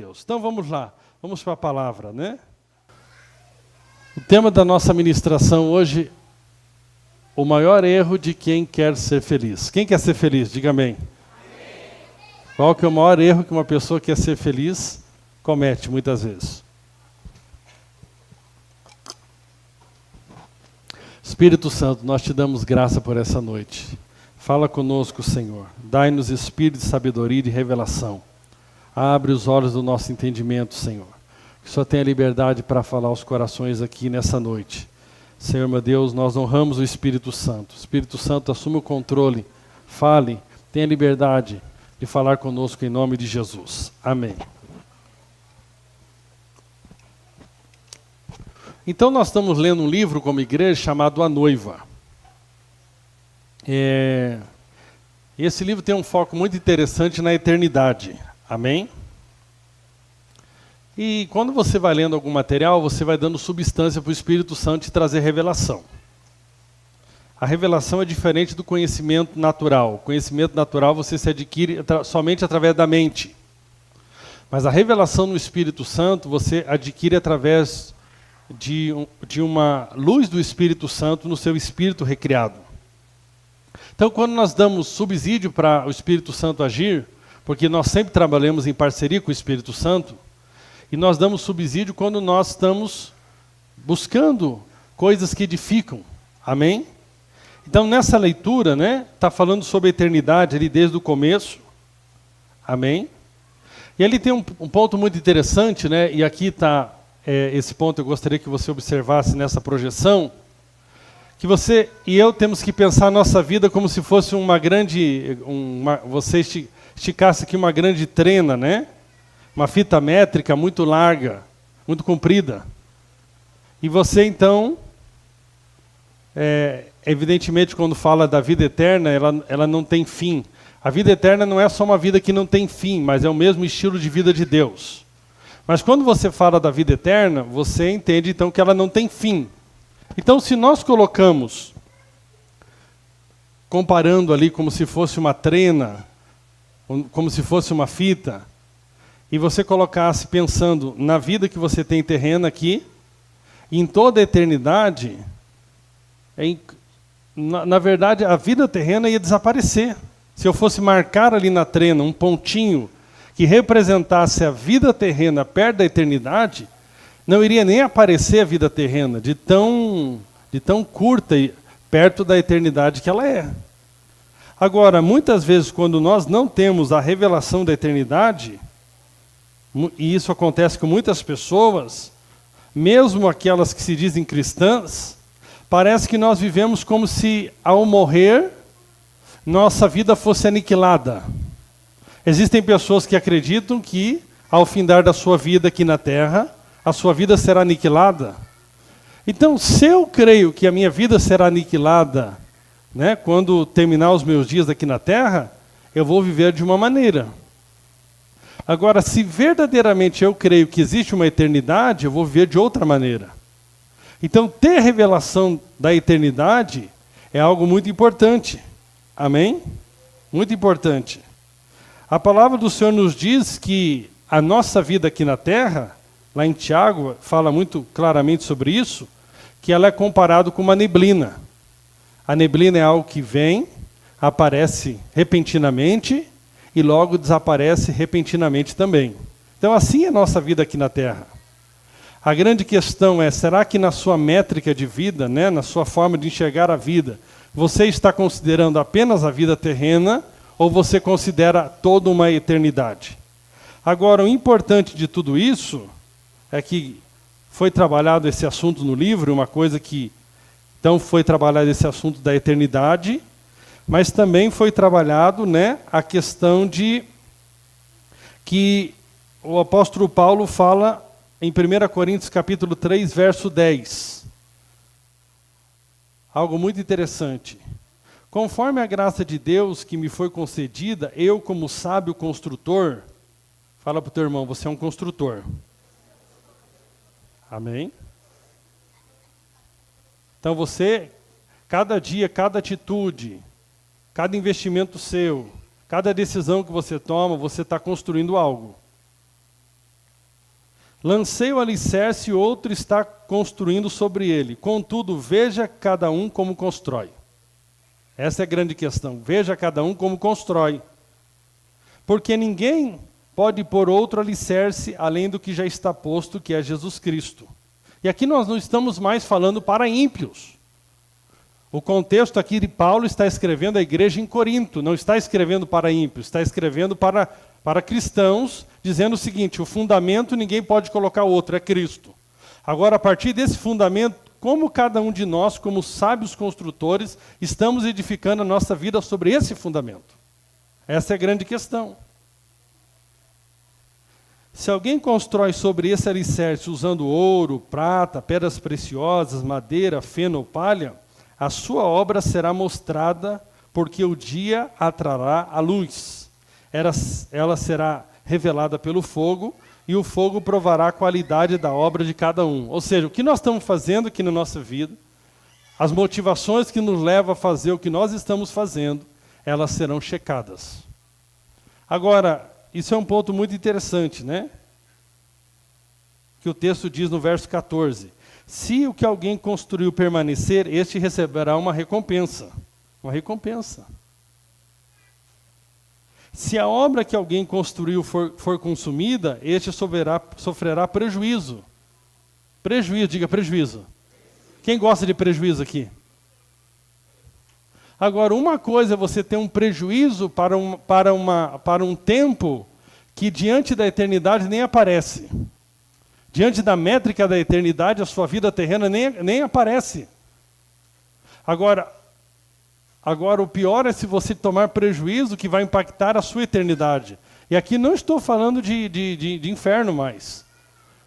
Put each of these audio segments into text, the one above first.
Deus. Então vamos lá, vamos para a palavra, né? O tema da nossa ministração hoje, o maior erro de quem quer ser feliz. Quem quer ser feliz? Diga amém. Amém. Qual que é o maior erro que uma pessoa que quer ser feliz comete muitas vezes? Espírito Santo, nós te damos graça por essa noite. Fala conosco, Senhor. Dai-nos espírito de sabedoria e de revelação. Abre os olhos do nosso entendimento, Senhor. Que só tenha liberdade para falar aos corações aqui nessa noite. Senhor, meu Deus, nós honramos o Espírito Santo. Espírito Santo, assuma o controle. Fale, tenha liberdade de falar conosco em nome de Jesus. Amém. Então nós estamos lendo um livro como igreja chamado A Noiva. Esse livro tem um foco muito interessante na eternidade. Amém? E quando você vai lendo algum material, você vai dando substância para o Espírito Santo te trazer revelação. A revelação é diferente do conhecimento natural. O conhecimento natural você se adquire somente através da mente. Mas a revelação no Espírito Santo você adquire através de uma luz do Espírito Santo no seu espírito recriado. Então, quando nós damos subsídio para o Espírito Santo agir, porque nós sempre trabalhamos em parceria com o Espírito Santo, e nós damos subsídio quando nós estamos buscando coisas que edificam. Amém? Então, nessa leitura, está falando sobre a eternidade ali desde o começo. Amém? E ali tem um ponto muito interessante, e aqui está esse ponto, eu gostaria que você observasse nessa projeção, que você e eu temos que pensar a nossa vida como se fosse uma grande... você esticasse aqui uma grande trena, uma fita métrica muito larga, muito comprida. E você, então, evidentemente, quando fala da vida eterna, ela não tem fim. A vida eterna não é só uma vida que não tem fim, mas é o mesmo estilo de vida de Deus. Mas quando você fala da vida eterna, você entende, então, que ela não tem fim. Então, se nós colocamos, comparando ali como se fosse uma trena, como se fosse uma fita, e você colocasse pensando na vida que você tem terrena aqui, e em toda a eternidade, na verdade, a vida terrena ia desaparecer. Se eu fosse marcar ali na trena um pontinho que representasse a vida terrena perto da eternidade, não iria nem aparecer a vida terrena, de tão curta e perto da eternidade que ela é. Agora, muitas vezes, quando nós não temos a revelação da eternidade, e isso acontece com muitas pessoas, mesmo aquelas que se dizem cristãs, parece que nós vivemos como se, ao morrer, nossa vida fosse aniquilada. Existem pessoas que acreditam que, ao findar da sua vida aqui na Terra, a sua vida será aniquilada. Então, se eu creio que a minha vida será aniquilada, quando terminar os meus dias aqui na Terra, eu vou viver de uma maneira. Agora, se verdadeiramente eu creio que existe uma eternidade, eu vou viver de outra maneira. Então, ter revelação da eternidade é algo muito importante. Amém? Muito importante. A palavra do Senhor nos diz que a nossa vida aqui na Terra, lá em Tiago, fala muito claramente sobre isso, que ela é comparada com uma neblina. A neblina é algo que vem, aparece repentinamente e logo desaparece repentinamente também. Então, assim é a nossa vida aqui na Terra. A grande questão é, será que na sua métrica de vida, na sua forma de enxergar a vida, você está considerando apenas a vida terrena ou você considera toda uma eternidade? Agora, o importante de tudo isso é que foi trabalhado esse assunto no livro, uma coisa que... Então, foi trabalhado esse assunto da eternidade, mas também foi trabalhado a questão de que o apóstolo Paulo fala em 1 Coríntios capítulo 3, verso 10. Algo muito interessante. Conforme a graça de Deus que me foi concedida, eu, como sábio construtor... Fala para o teu irmão, você é um construtor. Amém? Então você, cada dia, cada atitude, cada investimento seu, cada decisão que você toma, você está construindo algo. Lancei o alicerce e outro está construindo sobre ele. Contudo, veja cada um como constrói. Essa é a grande questão. Veja cada um como constrói. Porque ninguém pode pôr outro alicerce além do que já está posto, que é Jesus Cristo. E aqui nós não estamos mais falando para ímpios. O contexto aqui de Paulo está escrevendo à igreja em Corinto, não está escrevendo para ímpios, está escrevendo para cristãos, dizendo o seguinte: o fundamento ninguém pode colocar outro, é Cristo. Agora, a partir desse fundamento, como cada um de nós, como sábios construtores, estamos edificando a nossa vida sobre esse fundamento? Essa é a grande questão. Se alguém constrói sobre esse alicerce usando ouro, prata, pedras preciosas, madeira, feno ou palha, a sua obra será mostrada, porque o dia a trará a luz. Ela será revelada pelo fogo, e o fogo provará a qualidade da obra de cada um. Ou seja, o que nós estamos fazendo aqui na nossa vida, as motivações que nos levam a fazer o que nós estamos fazendo, elas serão checadas. Agora, isso é um ponto muito interessante, né? Que o texto diz no verso 14. Se o que alguém construiu permanecer, este receberá uma recompensa. Uma recompensa. Se a obra que alguém construiu for consumida, este sofrerá prejuízo. Prejuízo, diga prejuízo. Quem gosta de prejuízo aqui? Agora, uma coisa é você ter um prejuízo para um tempo que diante da eternidade nem aparece. Diante da métrica da eternidade, a sua vida terrena nem aparece. Agora, o pior é se você tomar prejuízo que vai impactar a sua eternidade. E aqui não estou falando de inferno mais.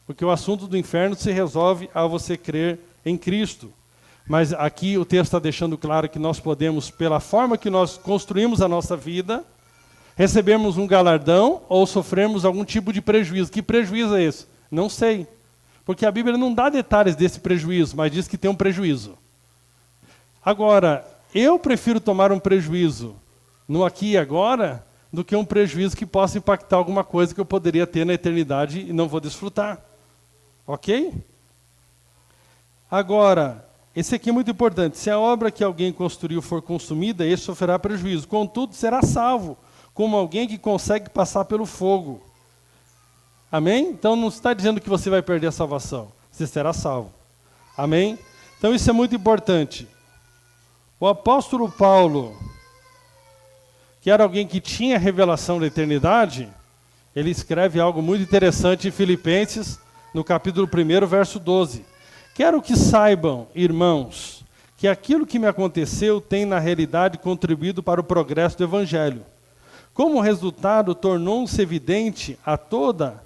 Porque o assunto do inferno se resolve ao você crer em Cristo. Mas aqui o texto está deixando claro que nós podemos, pela forma que nós construímos a nossa vida, recebermos um galardão ou sofrermos algum tipo de prejuízo. Que prejuízo é esse? Não sei. Porque a Bíblia não dá detalhes desse prejuízo, mas diz que tem um prejuízo. Agora, eu prefiro tomar um prejuízo no aqui e agora do que um prejuízo que possa impactar alguma coisa que eu poderia ter na eternidade e não vou desfrutar. Ok? Agora, esse aqui é muito importante. Se a obra que alguém construiu for consumida, este sofrerá prejuízo. Contudo, será salvo, como alguém que consegue passar pelo fogo. Amém? Então não está dizendo que você vai perder a salvação. Você será salvo. Amém? Então isso é muito importante. O apóstolo Paulo, que era alguém que tinha revelação da eternidade, ele escreve algo muito interessante em Filipenses, no capítulo 1, verso 12. Quero que saibam, irmãos, que aquilo que me aconteceu tem na realidade contribuído para o progresso do Evangelho. Como resultado, tornou-se evidente a toda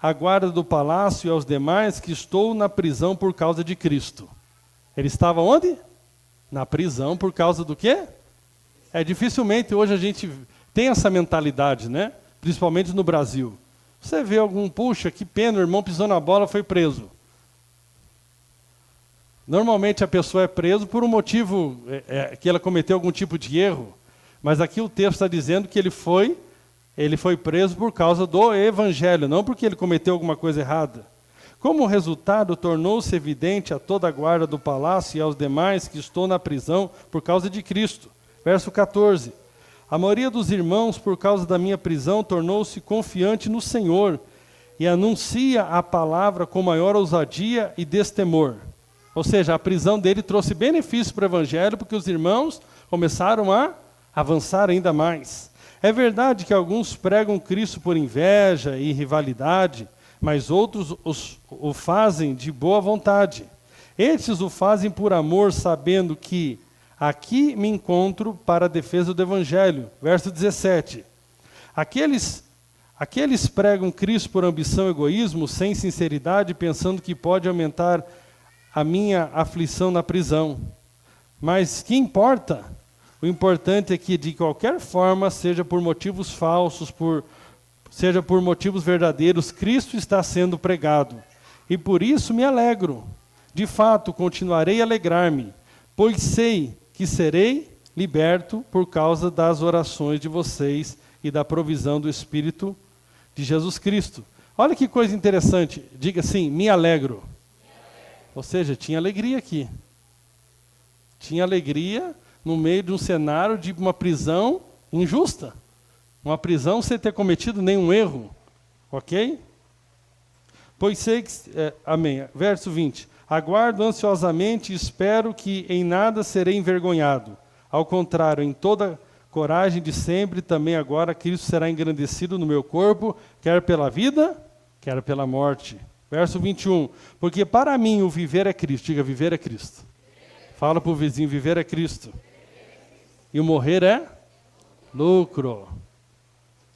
a guarda do palácio e aos demais que estou na prisão por causa de Cristo. Ele estava onde? Na prisão por causa do quê? Dificilmente hoje a gente tem essa mentalidade, né? Principalmente no Brasil. Você vê puxa, que pena, o irmão pisou na bola, foi preso. Normalmente a pessoa é presa por um motivo, que ela cometeu algum tipo de erro. Mas aqui o texto está dizendo que ele foi preso por causa do Evangelho, não porque ele cometeu alguma coisa errada. Como resultado, tornou-se evidente a toda a guarda do palácio e aos demais que estou na prisão por causa de Cristo. Verso 14. A maioria dos irmãos, por causa da minha prisão, tornou-se confiante no Senhor e anuncia a palavra com maior ousadia e destemor. Ou seja, a prisão dele trouxe benefício para o Evangelho, porque os irmãos começaram a avançar ainda mais. É verdade que alguns pregam Cristo por inveja e rivalidade, mas outros o fazem de boa vontade. Estes o fazem por amor, sabendo que aqui me encontro para a defesa do Evangelho. Verso 17. Aqueles pregam Cristo por ambição e egoísmo, sem sinceridade, pensando que pode aumentar a minha aflição na prisão. Mas que importa? O importante é que, de qualquer forma, seja por motivos falsos, seja por motivos verdadeiros, Cristo está sendo pregado. E por isso me alegro. De fato, continuarei a alegrar-me, pois sei que serei liberto por causa das orações de vocês e da provisão do Espírito de Jesus Cristo. Olha que coisa interessante. Diga assim, me alegro. Ou seja, tinha alegria aqui. Tinha alegria no meio de um cenário de uma prisão injusta. Uma prisão sem ter cometido nenhum erro. Ok? Pois sei que... amém. Verso 20. Aguardo ansiosamente e espero que em nada serei envergonhado. Ao contrário, em toda coragem de sempre, também agora Cristo será engrandecido no meu corpo, quer pela vida, quer pela morte. Verso 21. Porque para mim o viver é Cristo. Diga, viver é Cristo. Fala para o vizinho, viver é Cristo. E o morrer é lucro.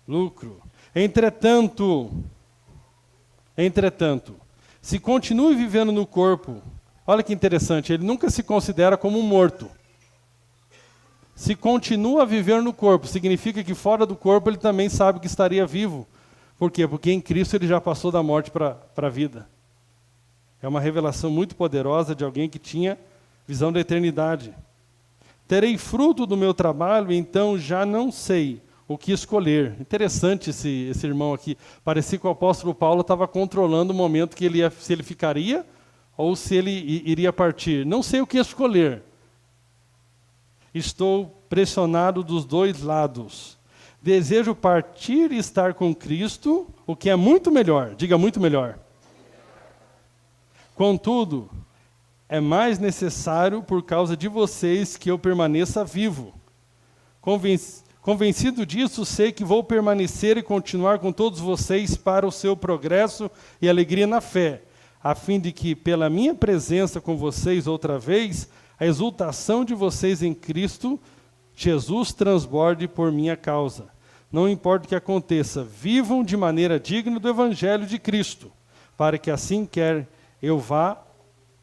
Lucro. Entretanto, se continue vivendo no corpo, olha que interessante, ele nunca se considera como um morto. Se continua a viver no corpo, significa que fora do corpo ele também sabe que estaria vivo. Por quê? Porque em Cristo ele já passou da morte para a vida. É uma revelação muito poderosa de alguém que tinha visão da eternidade. Terei fruto do meu trabalho, então já não sei o que escolher. Interessante esse irmão aqui. Parecia que o apóstolo Paulo estava controlando o momento que se ele ficaria ou se ele iria partir. Não sei o que escolher. Estou pressionado dos dois lados. Desejo partir e estar com Cristo, o que é muito melhor. Diga, muito melhor. Contudo, é mais necessário por causa de vocês que eu permaneça vivo. Convencido disso, sei que vou permanecer e continuar com todos vocês para o seu progresso e alegria na fé, a fim de que, pela minha presença com vocês outra vez, a exultação de vocês em Cristo Jesus transborde por minha causa. Não importa o que aconteça, vivam de maneira digna do Evangelho de Cristo, para que assim quer eu vá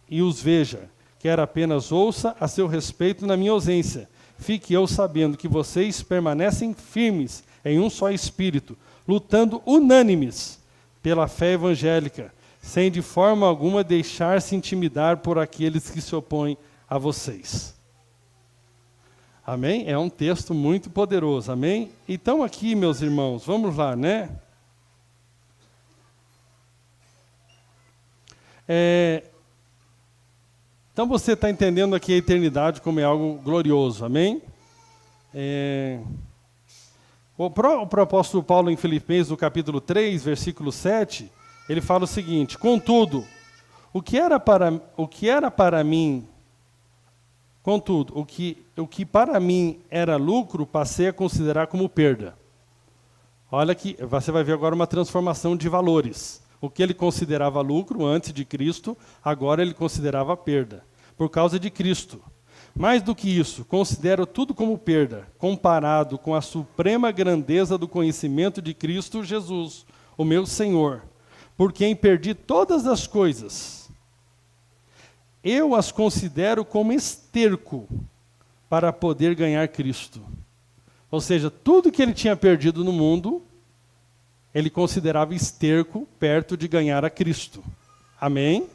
e os veja, quer apenas ouça a seu respeito na minha ausência. Fique eu sabendo que vocês permanecem firmes em um só espírito, lutando unânimes pela fé evangélica, sem de forma alguma deixar-se intimidar por aqueles que se opõem a vocês. Amém? É um texto muito poderoso, amém? Então aqui, meus irmãos, vamos lá, né? Então você está entendendo aqui a eternidade como é algo glorioso, amém? O próprio apóstolo Paulo em Filipenses, no capítulo 3, versículo 7, ele fala o seguinte: contudo, o que para mim era lucro, passei a considerar como perda. Olha que você vai ver agora uma transformação de valores. O que ele considerava lucro antes de Cristo, agora ele considerava perda, por causa de Cristo. Mais do que isso, considero tudo como perda, comparado com a suprema grandeza do conhecimento de Cristo Jesus, o meu Senhor, por quem perdi todas as coisas. Eu as considero como esterco para poder ganhar Cristo. Ou seja, tudo que ele tinha perdido no mundo, ele considerava esterco perto de ganhar a Cristo. Amém?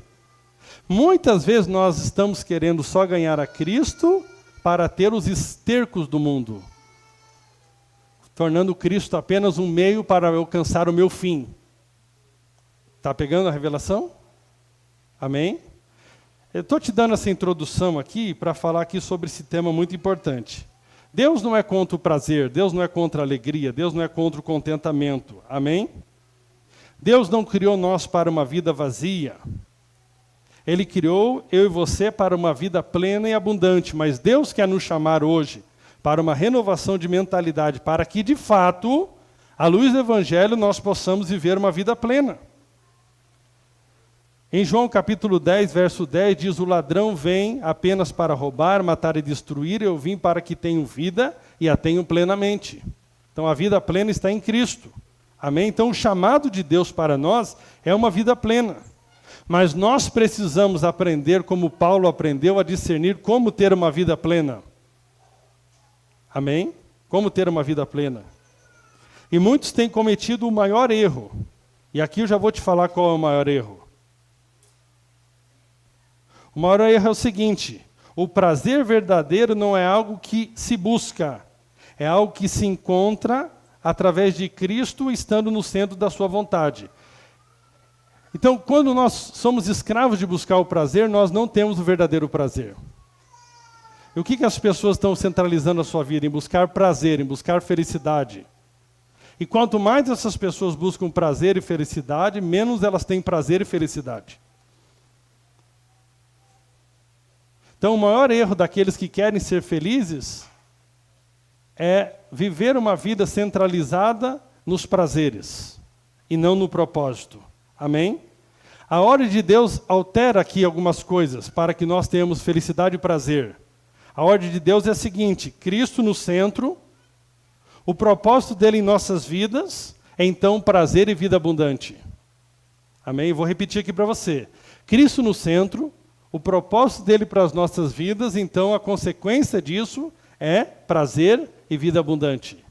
Muitas vezes nós estamos querendo só ganhar a Cristo para ter os estercos do mundo, tornando Cristo apenas um meio para alcançar o meu fim. Está pegando a revelação? Amém? Eu estou te dando essa introdução aqui para falar aqui sobre esse tema muito importante. Deus não é contra o prazer, Deus não é contra a alegria, Deus não é contra o contentamento. Amém? Deus não criou nós para uma vida vazia. Ele criou eu e você para uma vida plena e abundante, mas Deus quer nos chamar hoje para uma renovação de mentalidade, para que, de fato, à luz do Evangelho, nós possamos viver uma vida plena. Em João capítulo 10, verso 10, diz: o ladrão vem apenas para roubar, matar e destruir, eu vim para que tenham vida e a tenham plenamente. Então a vida plena está em Cristo. Amém? Então o chamado de Deus para nós é uma vida plena. Mas nós precisamos aprender, como Paulo aprendeu, a discernir como ter uma vida plena. Amém? Como ter uma vida plena. E muitos têm cometido o maior erro. E aqui eu já vou te falar qual é o maior erro. O maior erro é o seguinte: o prazer verdadeiro não é algo que se busca, é algo que se encontra através de Cristo estando no centro da sua vontade. Então, quando nós somos escravos de buscar o prazer, nós não temos o verdadeiro prazer. E o que as pessoas estão centralizando a sua vida? Em buscar prazer, em buscar felicidade. E quanto mais essas pessoas buscam prazer e felicidade, menos elas têm prazer e felicidade. Então, o maior erro daqueles que querem ser felizes é viver uma vida centralizada nos prazeres e não no propósito. Amém? A ordem de Deus altera aqui algumas coisas para que nós tenhamos felicidade e prazer. A ordem de Deus é a seguinte: Cristo no centro, o propósito dele em nossas vidas é então prazer e vida abundante. Amém? Vou repetir aqui para você. Cristo no centro, o propósito dele para as nossas vidas, então a consequência disso é prazer e vida abundante.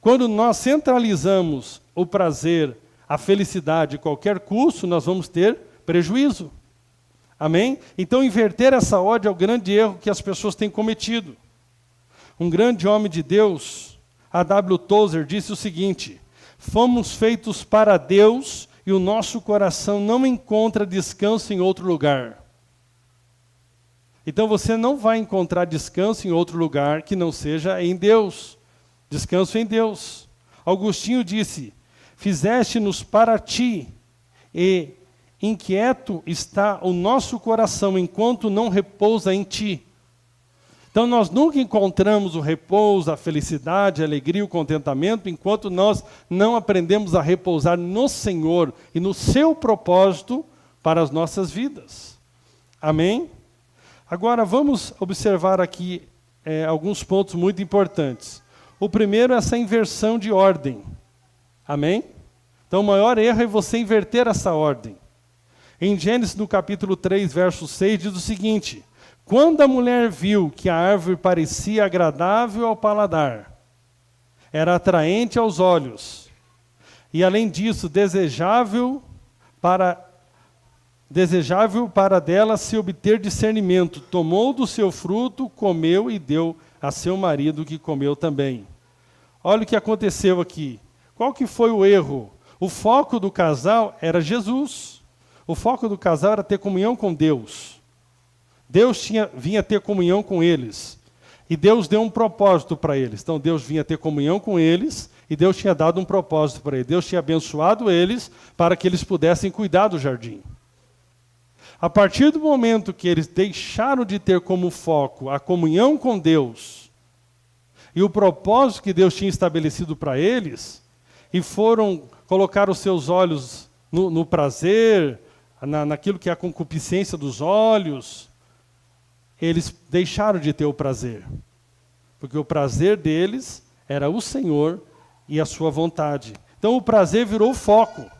Quando nós centralizamos o prazer, a felicidade a qualquer custo, nós vamos ter prejuízo. Amém? Então inverter essa ordem é o grande erro que as pessoas têm cometido. Um grande homem de Deus, A.W. Tozer, disse o seguinte: fomos feitos para Deus e o nosso coração não encontra descanso em outro lugar. Então você não vai encontrar descanso em outro lugar que não seja em Deus. Descanso em Deus. Agostinho disse: fizeste-nos para ti, e inquieto está o nosso coração enquanto não repousa em ti. Então nós nunca encontramos o repouso, a felicidade, a alegria, o contentamento, enquanto nós não aprendemos a repousar no Senhor e no seu propósito para as nossas vidas. Amém? Agora vamos observar aqui alguns pontos muito importantes. O primeiro é essa inversão de ordem. Amém? Então o maior erro é você inverter essa ordem. Em Gênesis, no capítulo 3, verso 6, diz o seguinte: quando a mulher viu que a árvore parecia agradável ao paladar, era atraente aos olhos, e além disso, desejável para dela se obter discernimento, tomou do seu fruto, comeu e deu a seu marido, que comeu também. Olha o que aconteceu aqui. Qual que foi o erro? O foco do casal era Jesus. O foco do casal era ter comunhão com Deus. Deus vinha ter comunhão com eles. E Deus deu um propósito para eles. Então Deus vinha ter comunhão com eles e Deus tinha dado um propósito para eles. Deus tinha abençoado eles para que eles pudessem cuidar do jardim. A partir do momento que eles deixaram de ter como foco a comunhão com Deus e o propósito que Deus tinha estabelecido para eles, e foram colocar os seus olhos no prazer, naquilo que é a concupiscência dos olhos, eles deixaram de ter o prazer. Porque o prazer deles era o Senhor e a sua vontade. Então o prazer virou o foco.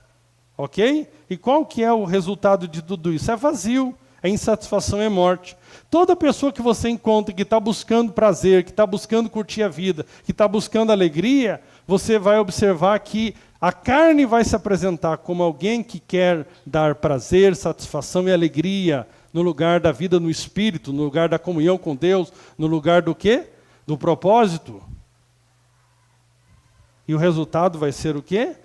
Ok? E qual que é o resultado de tudo isso? É vazio, é insatisfação, é morte. Toda pessoa que você encontra que está buscando prazer, que está buscando curtir a vida, que está buscando alegria, você vai observar que a carne vai se apresentar como alguém que quer dar prazer, satisfação e alegria no lugar da vida no Espírito, no lugar da comunhão com Deus, no lugar do quê? Do propósito. E o resultado vai ser o quê?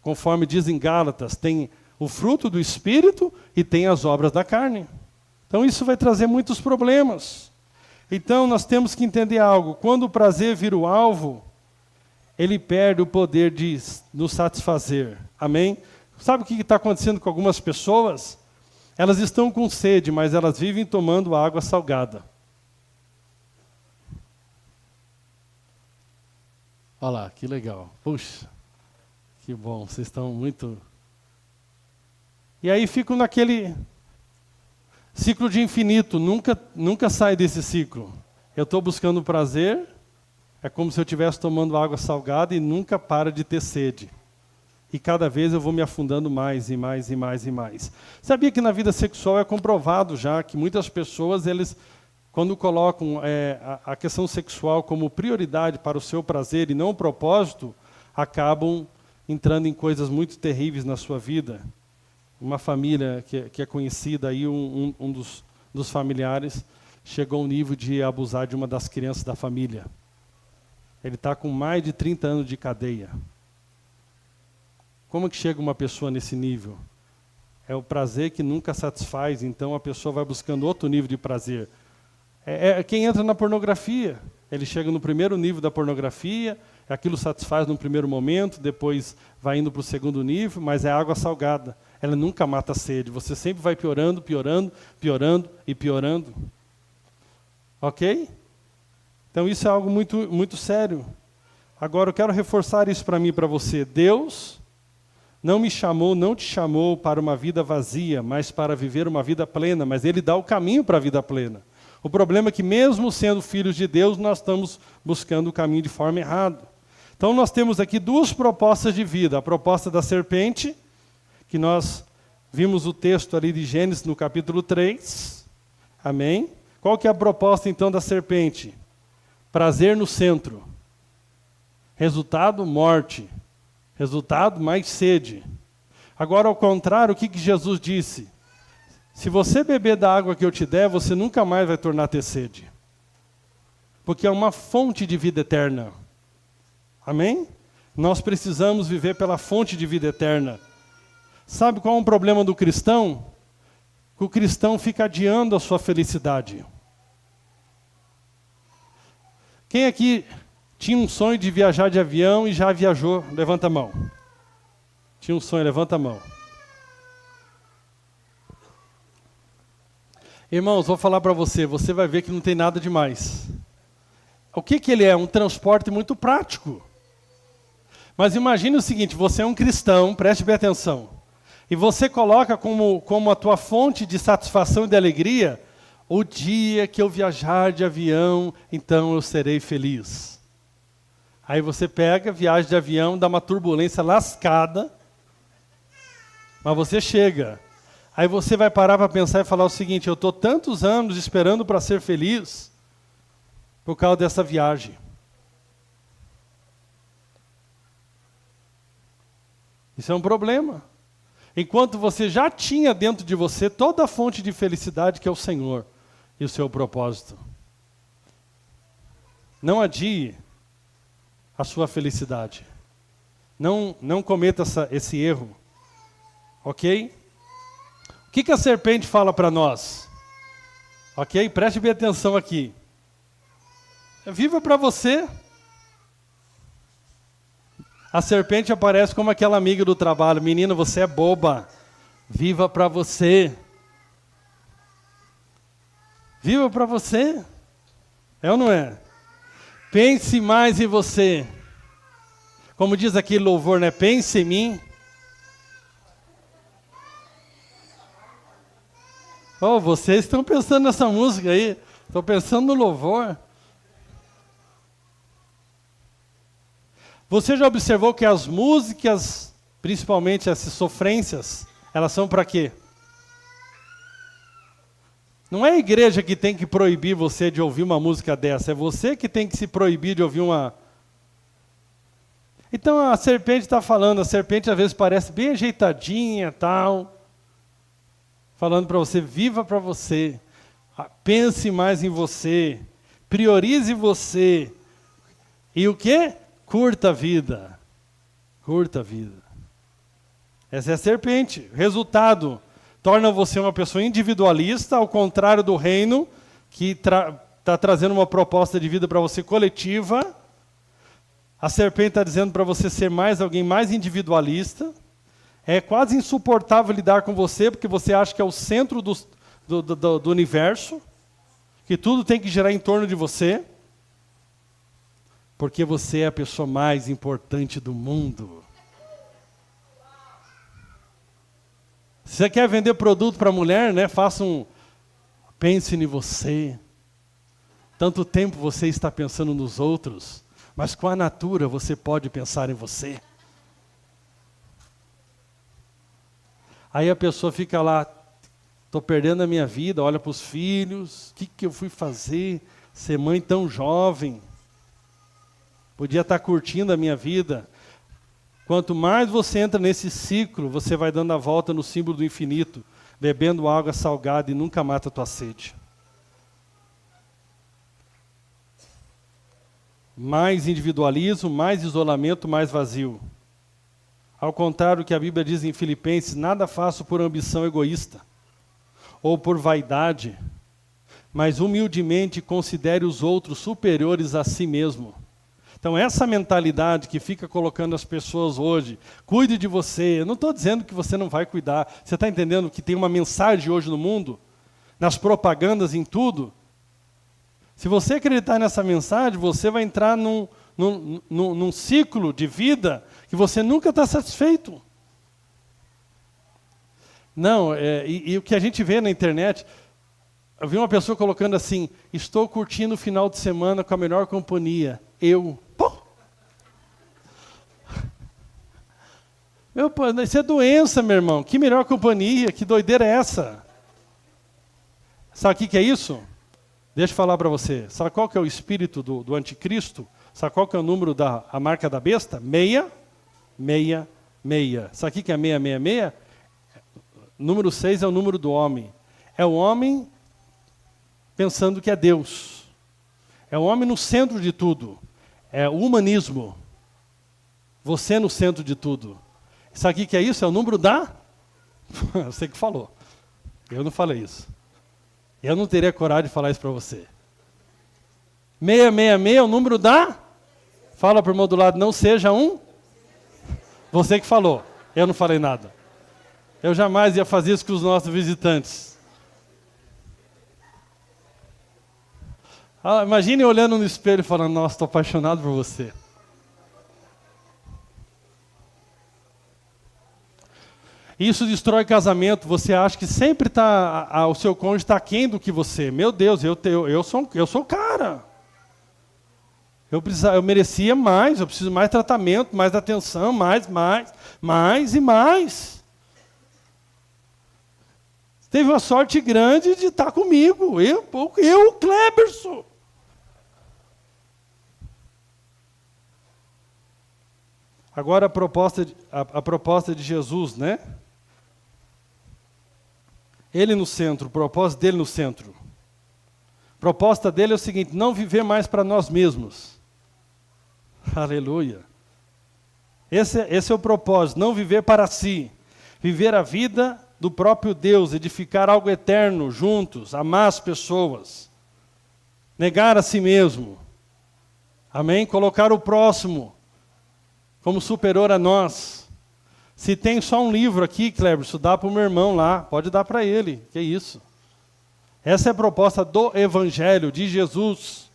Conforme diz em Gálatas, tem o fruto do Espírito e tem as obras da carne. Então isso vai trazer muitos problemas. Então nós temos que entender algo. Quando o prazer vira o alvo, ele perde o poder de nos satisfazer. Amém? Sabe o que está acontecendo com algumas pessoas? Elas estão com sede, mas elas vivem tomando água salgada. Olha lá, que legal. Puxa. Que bom, vocês estão muito... E aí ficam naquele ciclo de infinito, nunca sai desse ciclo. Eu estou buscando prazer, é como se eu estivesse tomando água salgada e nunca para de ter sede. E cada vez eu vou me afundando mais e mais e mais e mais. Sabia que na vida sexual é comprovado já que muitas pessoas, eles, quando colocam a questão sexual como prioridade para o seu prazer e não o propósito, acabam entrando em coisas muito terríveis na sua vida. Uma família que é conhecida, aí um dos familiares chegou ao nível de abusar de uma das crianças da família. Ele está com mais de 30 anos de cadeia. Como que chega uma pessoa nesse nível? É o prazer que nunca satisfaz, então a pessoa vai buscando outro nível de prazer. Quem entra na pornografia. Ele chega no primeiro nível da pornografia, aquilo satisfaz num primeiro momento, depois vai indo para o segundo nível, mas é água salgada. Ela nunca mata a sede. Você sempre vai piorando, piorando, piorando e piorando. Ok? Então isso é algo muito, muito sério. Agora eu quero reforçar isso para mim e para você. Deus não me chamou, não te chamou para uma vida vazia, mas para viver uma vida plena. Mas Ele dá o caminho para a vida plena. O problema é que mesmo sendo filhos de Deus, nós estamos buscando o caminho de forma errada. Então nós temos aqui duas propostas de vida. A proposta da serpente, que nós vimos o texto ali de Gênesis no capítulo 3. Amém? Qual que é a proposta então da serpente? Prazer no centro. Resultado, morte. Resultado, mais sede. Agora, ao contrário, o que Jesus disse? Se você beber da água que eu te der, você nunca mais vai tornar a ter sede. Porque é uma fonte de vida eterna. Amém? Nós precisamos viver pela fonte de vida eterna. Sabe qual é o problema do cristão? Que o cristão fica adiando a sua felicidade. Quem aqui tinha um sonho de viajar de avião e já viajou? Levanta a mão. Tinha um sonho, levanta a mão. Irmãos, vou falar para você, você vai ver que não tem nada demais. O que ele é? Um transporte muito prático. Mas imagine o seguinte, você é um cristão, preste bem atenção, e você coloca como a tua fonte de satisfação e de alegria, o dia que eu viajar de avião, então eu serei feliz. Aí você pega, viaja de avião, dá uma turbulência lascada, mas você chega. Aí você vai parar para pensar e falar o seguinte, eu estou tantos anos esperando para ser feliz por causa dessa viagem. Isso é um problema. Enquanto você já tinha dentro de você toda a fonte de felicidade que é o Senhor e o seu propósito. Não adie a sua felicidade. Não cometa esse erro. Ok? O que a serpente fala para nós? Ok? Preste bem atenção aqui. Viva para você. A serpente aparece como aquela amiga do trabalho. Menina, você é boba. Viva para você. Viva para você. É ou não é? Pense mais em você. Como diz aquele louvor, né? Pense em mim. Oh, vocês estão pensando nessa música aí. Estão pensando no louvor. Você já observou que as músicas, principalmente essas sofrências, elas são para quê? Não é a igreja que tem que proibir você de ouvir uma música dessa, é você que tem que se proibir de ouvir uma... Então a serpente está falando, a serpente às vezes parece bem ajeitadinha, tal, falando para você, viva para você, pense mais em você, priorize você, e o quê? Curta a vida. Curta a vida. Essa é a serpente. Resultado, torna você uma pessoa individualista, ao contrário do reino, que está trazendo uma proposta de vida para você coletiva. A serpente está dizendo para você ser alguém mais individualista. É quase insuportável lidar com você, porque você acha que é o centro do universo, que tudo tem que girar em torno de você. Porque você é a pessoa mais importante do mundo. Se você quer vender produto para mulher, né, pense em você. Tanto tempo você está pensando nos outros, mas com a natura você pode pensar em você. Aí a pessoa fica lá, estou perdendo a minha vida, olha para os filhos, o que eu fui fazer? Ser mãe tão jovem. Podia estar curtindo a minha vida. Quanto mais você entra nesse ciclo, você vai dando a volta no símbolo do infinito, bebendo água salgada e nunca mata a tua sede. Mais individualismo, mais isolamento, mais vazio. Ao contrário do que a Bíblia diz em Filipenses, nada faço por ambição egoísta ou por vaidade, mas humildemente considere os outros superiores a si mesmo. Então essa mentalidade que fica colocando as pessoas hoje, cuide de você, eu não estou dizendo que você não vai cuidar, você está entendendo que tem uma mensagem hoje no mundo, nas propagandas, em tudo? Se você acreditar nessa mensagem, você vai entrar num ciclo de vida que você nunca está satisfeito. Não, e o que a gente vê na internet, eu vi uma pessoa colocando assim, estou curtindo o final de semana com a melhor companhia. Isso é doença, meu irmão. Que melhor companhia, que doideira é essa? Sabe o que é isso? Deixa eu falar para você. Sabe qual que é o espírito do anticristo? Sabe qual que é o número a marca da besta? 666. Sabe o que é 666? Número 6 é o número do homem. É o homem pensando que é Deus. É o homem no centro de tudo. É o humanismo. Você no centro de tudo. Sabe o que é isso? É o número da... Você que falou. Eu não falei isso. Eu não teria coragem de falar isso para você. 666 é o número da... Fala para o irmão do lado, não seja um... Você que falou. Eu não falei nada. Eu jamais ia fazer isso com os nossos visitantes. Imagine olhando no espelho e falando, nossa, estou apaixonado por você. Isso destrói casamento. Você acha que sempre o seu cônjuge está aquém do que você. Meu Deus, eu sou o cara. Eu merecia mais, eu preciso mais tratamento, mais atenção, mais e mais. Teve uma sorte grande de estar comigo. Eu Cleberson. Agora a proposta de Jesus, né? Ele no centro, o propósito dele no centro. A proposta dele é o seguinte, não viver mais para nós mesmos. Aleluia. Esse é o propósito, não viver para si. Viver a vida do próprio Deus, edificar algo eterno juntos, amar as pessoas. Negar a si mesmo. Amém? Colocar o próximo como superior a nós. Se tem só um livro aqui, Cleberson, dá para o meu irmão lá, pode dar para ele, que isso. Essa é a proposta do Evangelho de Jesus.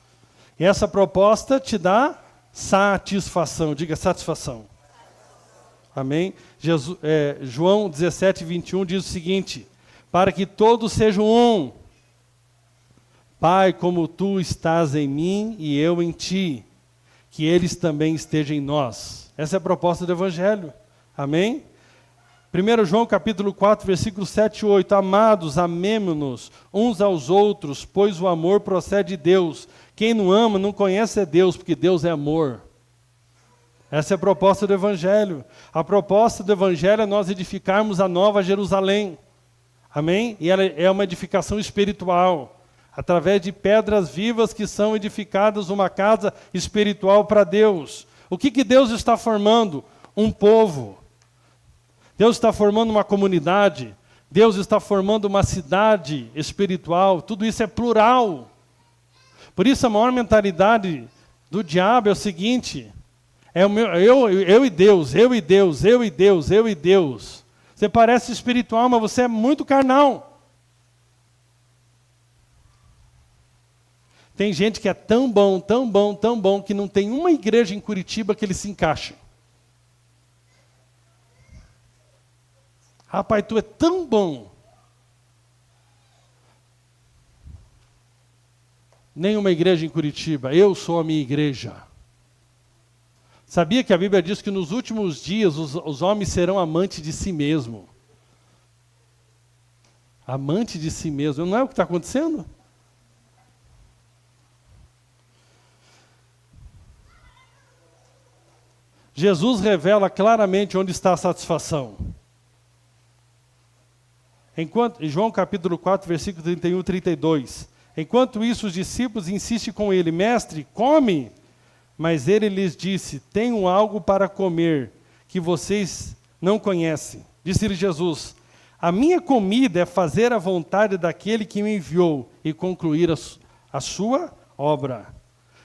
E essa proposta te dá satisfação, diga satisfação. Amém? João 17, 21 diz o seguinte, para que todos sejam um. Pai, como tu estás em mim e eu em ti, que eles também estejam em nós. Essa é a proposta do Evangelho. Amém? 1 João capítulo 4, versículos 7 e 8. Amados, amemo-nos uns aos outros, pois o amor procede de Deus. Quem não ama não conhece a Deus, porque Deus é amor. Essa é a proposta do Evangelho. A proposta do Evangelho é nós edificarmos a nova Jerusalém. Amém? E ela é uma edificação espiritual. Através de pedras vivas que são edificadas uma casa espiritual para Deus. O que Deus está formando? Um povo. Deus está formando uma comunidade. Deus está formando uma cidade espiritual. Tudo isso é plural. Por isso a maior mentalidade do diabo é o seguinte... eu e Deus, eu e Deus, eu e Deus, eu e Deus. Você parece espiritual, mas você é muito carnal. Tem gente que é tão bom, tão bom, tão bom, que não tem uma igreja em Curitiba que ele se encaixe. Rapaz, tu é tão bom. Nenhuma igreja em Curitiba, eu sou a minha igreja. Sabia que a Bíblia diz que nos últimos dias os homens serão amantes de si mesmo? Amante de si mesmo. Não é o que está acontecendo? Jesus revela claramente onde está a satisfação. Em João capítulo 4, versículo 31 e 32. Enquanto isso, os discípulos insistem com ele, mestre, come. Mas ele lhes disse, tenho algo para comer, que vocês não conhece. Disse-lhe Jesus: a minha comida é fazer a vontade daquele que me enviou e concluir a sua obra.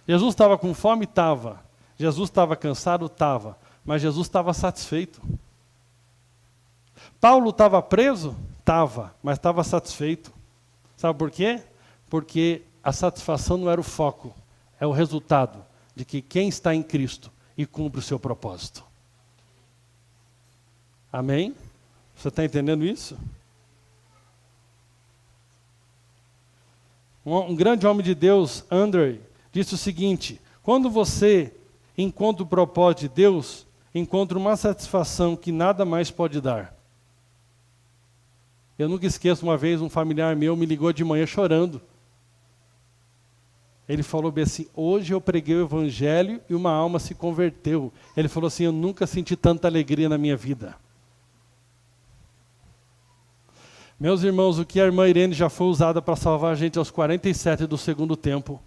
Jesus estava com fome? Estava. Jesus estava cansado? Estava. Mas Jesus estava satisfeito. Paulo estava preso? Estava, mas estava satisfeito. Sabe por quê? Porque a satisfação não era o foco, é o resultado de que quem está em Cristo e cumpre o seu propósito. Amém? Você está entendendo isso? Um grande homem de Deus, André, disse o seguinte: quando você encontra o propósito de Deus, encontra uma satisfação que nada mais pode dar. Eu nunca esqueço, uma vez um familiar meu me ligou de manhã chorando. Ele falou bem assim: hoje eu preguei o evangelho e uma alma se converteu. Ele falou assim: eu nunca senti tanta alegria na minha vida. Meus irmãos, o que a irmã Irene já foi usada para salvar a gente aos 47 do segundo tempo.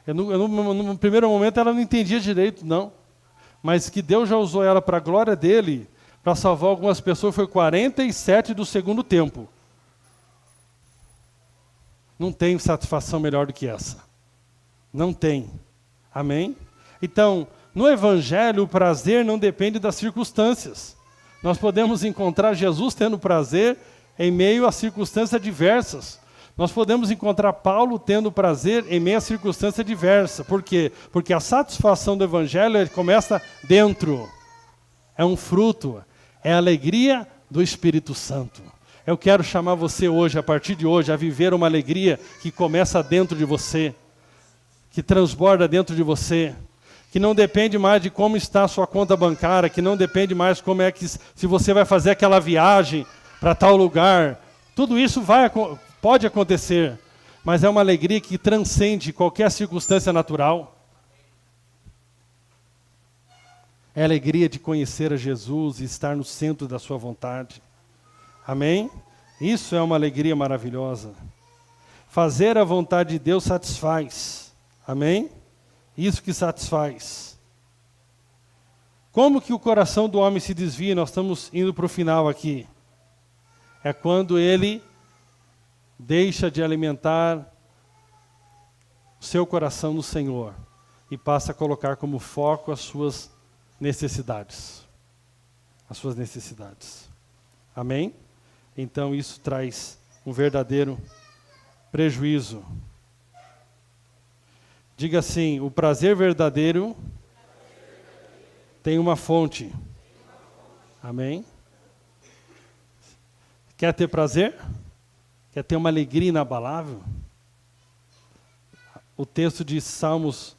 No primeiro momento ela não entendia direito, não. Mas que Deus já usou ela para a glória dele, para salvar algumas pessoas, foi 47 do segundo tempo. Não tem satisfação melhor do que essa. Não tem. Amém? Então, no Evangelho, o prazer não depende das circunstâncias. Nós podemos encontrar Jesus tendo prazer em meio a circunstâncias diversas. Nós podemos encontrar Paulo tendo prazer em meio a circunstâncias diversas. Por quê? Porque a satisfação do Evangelho começa dentro. É um fruto. É a alegria do Espírito Santo. Eu quero chamar você hoje, a partir de hoje, a viver uma alegria que começa dentro de você, que transborda dentro de você, que não depende mais de como está a sua conta bancária, que não depende mais como é que, se você vai fazer aquela viagem para tal lugar. Tudo isso pode acontecer, mas é uma alegria que transcende qualquer circunstância natural. É a alegria de conhecer a Jesus e estar no centro da sua vontade. Amém? Isso é uma alegria maravilhosa. Fazer a vontade de Deus satisfaz. Amém? Isso que satisfaz. Como que o coração do homem se desvia? Nós estamos indo para o final aqui. É quando ele deixa de alimentar o seu coração no Senhor e passa a colocar como foco as suas necessidades. As suas necessidades. Amém? Então isso traz um verdadeiro prejuízo. Diga assim: o prazer verdadeiro tem uma fonte. Amém? Quer ter prazer? Quer ter uma alegria inabalável? O texto de Salmos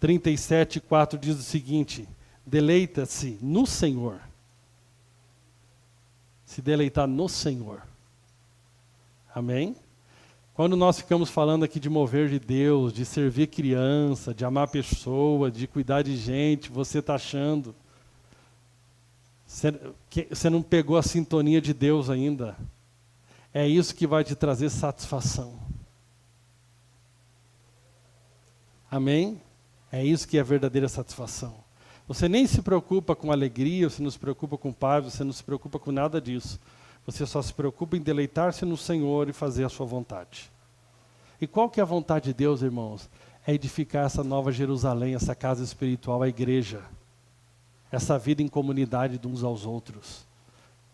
37:4 diz o seguinte: deleita-se no Senhor. Se deleitar no Senhor. Amém? Quando nós ficamos falando aqui de mover de Deus, de servir criança, de amar pessoa, de cuidar de gente, você está achando? Você não pegou a sintonia de Deus ainda. É isso que vai te trazer satisfação. Amém? É isso que é a verdadeira satisfação. Você nem se preocupa com alegria, você não se preocupa com paz, você não se preocupa com nada disso. Você só se preocupa em deleitar-se no Senhor e fazer a sua vontade. E qual que é a vontade de Deus, irmãos? É edificar essa nova Jerusalém, essa casa espiritual, a igreja. Essa vida em comunidade de uns aos outros.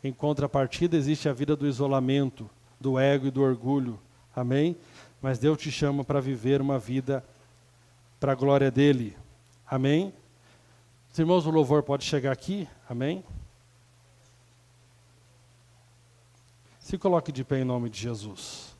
Em contrapartida, existe a vida do isolamento, do ego e do orgulho. Amém? Mas Deus te chama para viver uma vida para a glória dEle. Amém? Os irmãos do louvor podem chegar aqui. Amém? Se coloque de pé em nome de Jesus.